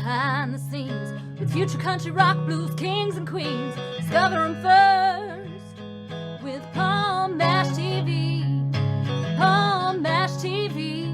behind the scenes with future country rock blues kings and queens. Discover them first with Palm Bash TV. Palm Bash TV.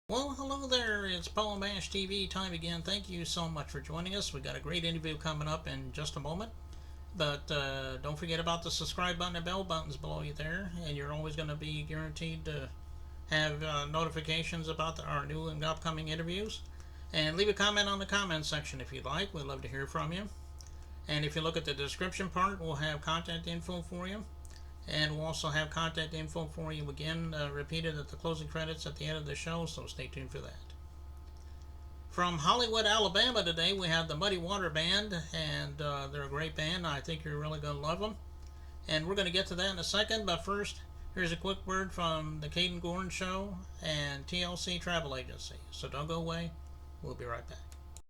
Well, hello there. It's Palm Bash TV time again. Thank you so much for joining us. We got a great interview coming up in just a moment. But don't forget about the subscribe button and bell buttons below you there, and you're always going to be guaranteed to have notifications about our new and upcoming interviews. And leave a comment on the comment section if you'd like. We'd love to hear from you. And if you look at the description part, we'll have contact info for you. And we'll also have contact info for you again, repeated at the closing credits at the end of the show, so stay tuned for that. From Hollywood, Alabama today, we have the Muddy Water Band, and they're a great band. I think you're really going to love them. And we're going to get to that in a second, but first, here's a quick word from the Caden Gordon Show and TLC Travel Agency. So don't go away. We'll be right back.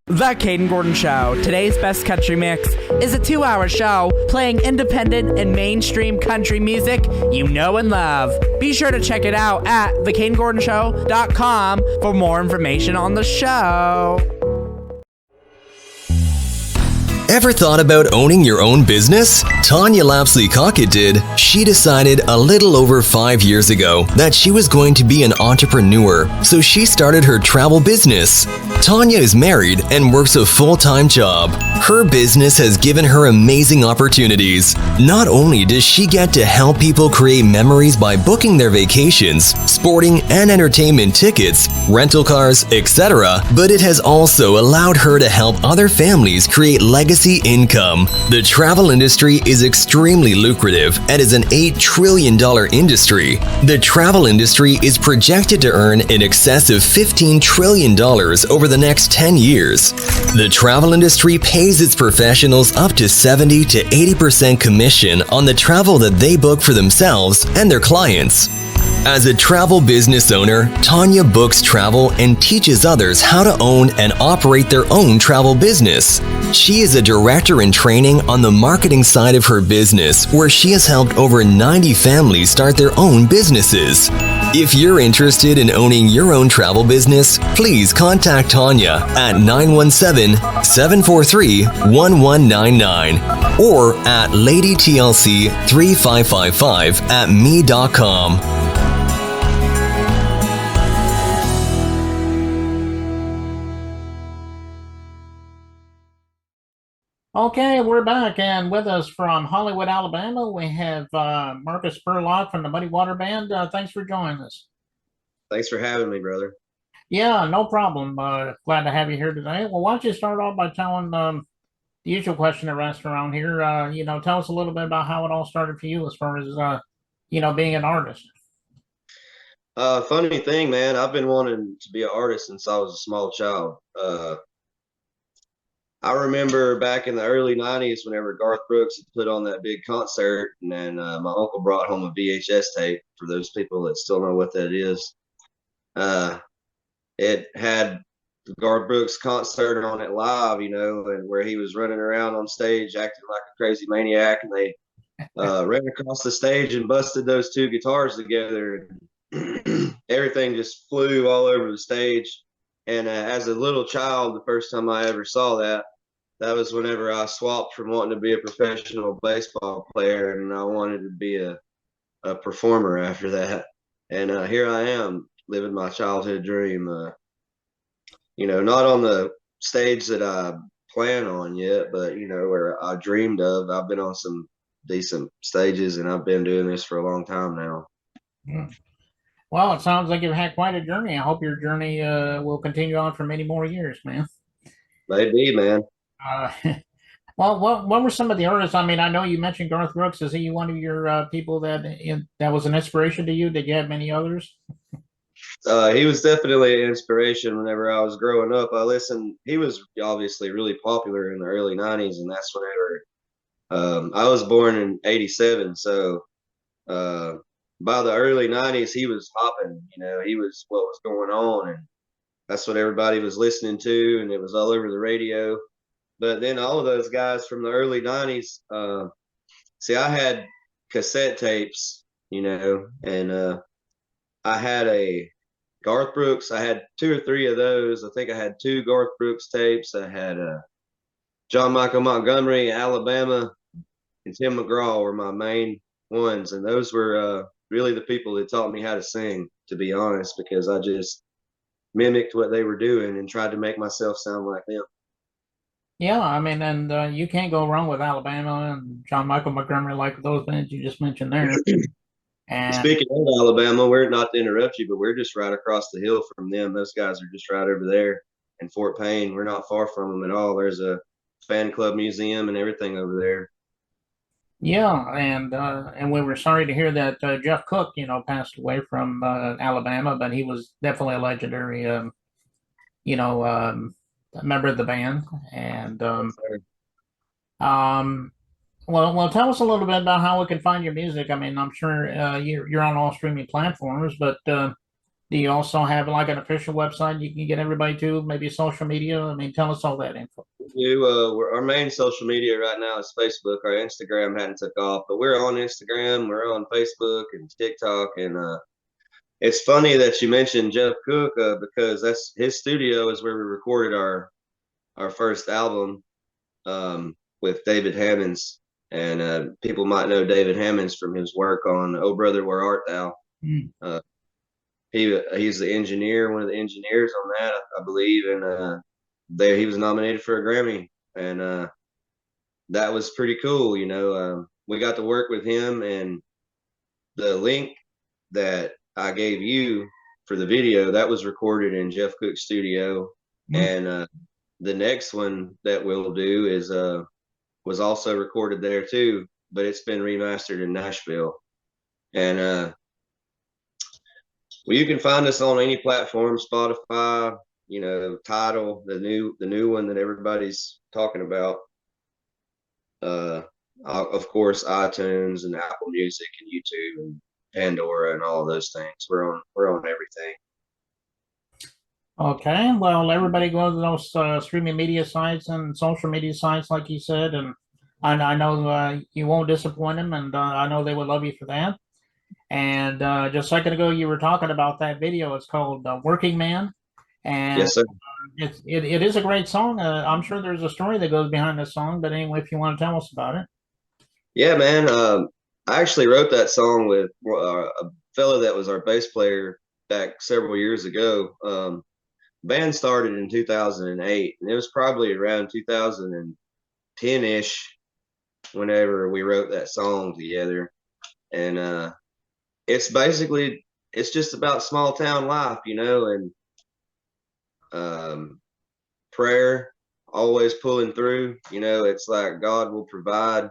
The Caden Gordon Show, today's best country mix, is a 2-hour show playing independent and mainstream country music you know and love. Be sure to check it out at thecadengordonshow.com for more information on the show. Ever thought about owning your own business? Tanya Lapsley-Cockett did. She decided a little over 5 years ago that she was going to be an entrepreneur, so she started her travel business. Tanya is married and works a full-time job. Her business has given her amazing opportunities. Not only does she get to help people create memories by booking their vacations, sporting and entertainment tickets, rental cars, etc., but it has also allowed her to help other families create legacy income. The travel industry is extremely lucrative and is an $8 trillion industry. The travel industry is projected to earn in excess of $15 trillion over the next 10 years. The travel industry pays its professionals up to 70 to 80% commission on the travel that they book for themselves and their clients. As a travel business owner, Tanya books travel and teaches others how to own and operate their own travel business. She is a director in training on the marketing side of her business, where she has helped over 90 families start their own businesses. If you're interested in owning your own travel business, please contact Tanya at 917-743-1199 or at ladytlc3555@me.com. Okay, we're back, and with us from Hollywood, Alabama, we have Marcus Spurlock from the Muddy Water Band. Thanks for joining us. Thanks for having me, brother. Yeah, no problem. Glad to have you here today. Well, why don't you start off by telling the usual question that rests around here. Tell us a little bit about how it all started for you as far as, being an artist. Funny thing, man, I've been wanting to be an artist since I was a small child. I remember back in the early 90s whenever Garth Brooks had put on that big concert, and then my uncle brought home a VHS tape for those people that still know what that is. It had the Garth Brooks concert on it live, and where he was running around on stage acting like a crazy maniac, and they ran across the stage and busted those two guitars together. Everything just flew all over the stage. And as a little child, the first time I ever saw that was whenever I swapped from wanting to be a professional baseball player, and I wanted to be a performer after that. And here I am living my childhood dream. Not on the stage that I plan on yet, but where I dreamed of. I've been on some decent stages, and I've been doing this for a long time now. Mm. Well, it sounds like you've had quite a journey. I hope your journey will continue on for many more years, man. Maybe, man. Well, what were some of the artists? I mean, I know you mentioned Garth Brooks. Is he one of your people that was an inspiration to you? Did you have many others? He was definitely an inspiration whenever I was growing up. He was obviously really popular in the early 90s, and that's whenever I was born in 87. So by the early 90s, he was hopping, he was what was going on. And that's what everybody was listening to. And it was all over the radio. But then all of those guys from the early 90s, see, I had cassette tapes, you know, and I had a Garth Brooks. I had 2 or 3 of those. I think I had 2 Garth Brooks tapes. I had John Michael Montgomery, Alabama, and Tim McGraw were my main ones. And those were really the people that taught me how to sing, to be honest, because I just mimicked what they were doing and tried to make myself sound like them. Yeah, I mean, and you can't go wrong with Alabama and John Michael Montgomery, like those bands you just mentioned there. And speaking of Alabama, we're not to interrupt you, but we're just right across the hill from them. Those guys are just right over there in Fort Payne. We're not far from them at all. There's a fan club museum and everything over there. yeah, and we were sorry to hear that Jeff Cook, you know, passed away from Alabama, but he was definitely a legendary, you know, member of the band. And well, tell us a little bit about how we can find your music. I mean, I'm sure you're on all streaming platforms, but do you also have like an official website you can get everybody to? Maybe social media? I mean, tell us all that info. Our main social media right now is Facebook. Our Instagram hadn't took off, but we're on Instagram, we're on Facebook and TikTok, and it's funny that you mentioned Jeff Cook because that's his studio is where we recorded our first album with David Hammonds. And people might know David Hammonds from his work on "Oh Brother, Where Art Thou." He's the engineer, one of the engineers on that, I believe, and he was nominated for a Grammy, and that was pretty cool. You know, we got to work with him, and the link that I gave you for the video that was recorded in Jeff Cook's studio, and the next one that we'll do is was also recorded there too, but it's been remastered in Nashville. And well, you can find us on any platform, Spotify, you know, Tidal, the new one that everybody's talking about. Of course, iTunes and Apple Music and YouTube and Pandora and all of those things. We're on everything. Okay, well, everybody go to those streaming media sites and social media sites, like you said, and I know you won't disappoint them, and I know they would love you for that. And just a second ago, you were talking about that video. It's called "Working Man," and Yes, sir. It is a great song. I'm sure there's a story that goes behind the song, but anyway, if you want to tell us about it. Yeah, man. I actually wrote that song with a fellow that was our bass player back several years ago. Band started in 2008, and it was probably around 2010-ish whenever we wrote that song together. And it's just about small town life, you know, and prayer, always pulling through. You know, it's like God will provide,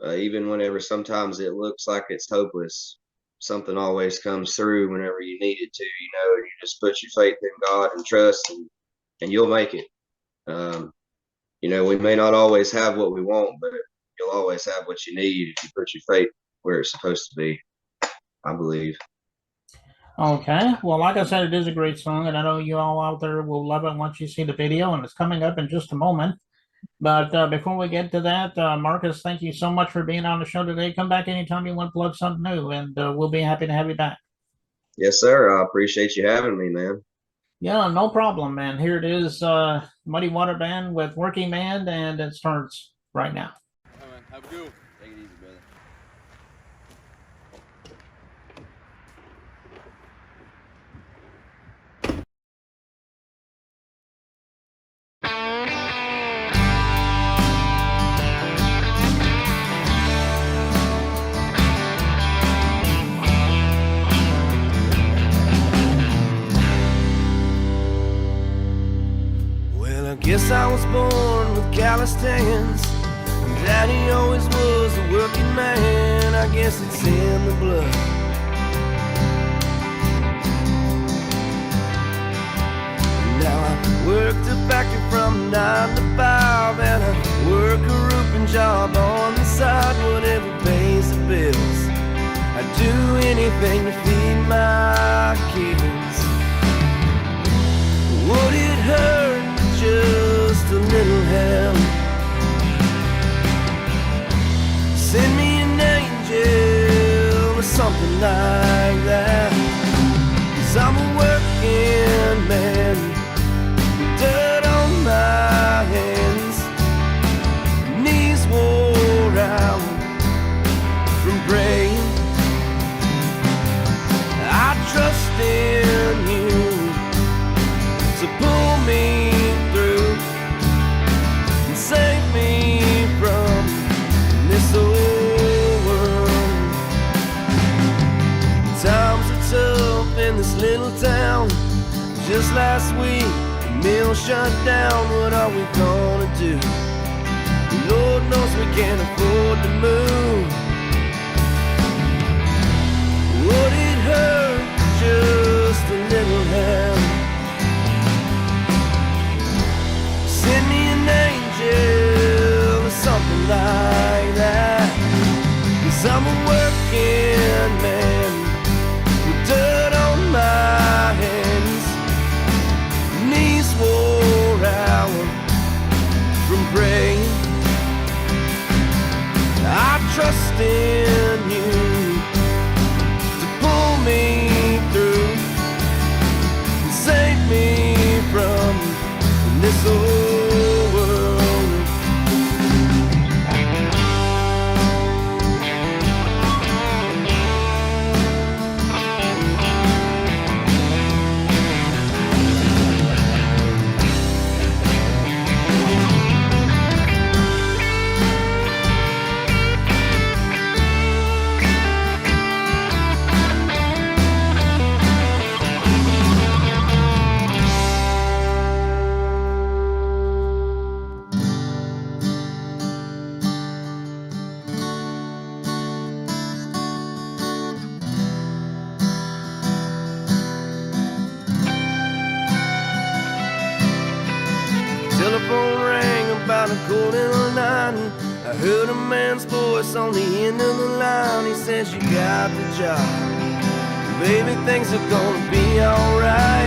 even whenever sometimes it looks like it's hopeless. Something always comes through whenever you need it to, you know, and you just put your faith in God and trust, and you'll make it. You know, we may not always have what we want, but you'll always have what you need if you put your faith where it's supposed to be, I believe. Okay, well, like I said, it is a great song, and I know you all out there will love it once you see the video, and it's coming up in just a moment. But before we get to that, Marcus, thank you so much for being on the show today. Come back anytime you want to plug something new, and we'll be happy to have you back. Yes, sir. I appreciate you having me, man. Yeah, no problem, man. Here it is, Muddy Water Band with Working Man, and it starts right now. All right, man. Have a good one. Take it easy, brother. Well, I guess I was born with calloused hands. Daddy always was a working man. I guess it's in the blood. Now I work the factory from 9 to 5, and I work a roofing job on the side. Whatever pays the bills, I'd do anything to feed my kids. Would it hurt just a little help? Just last week, the mill shut down. What are we gonna do? Lord knows we can't afford to move. Would it hurt just a little hand? Send me an angel or something like that. 'Cause I'm a working man with dirt on my hands, knees wore out from praying. I trust in you to pull me through and save me from this old world. Telephone rang about 1:45. I heard a man's voice on the end of the line. He says, you got the job, baby, things are gonna be alright.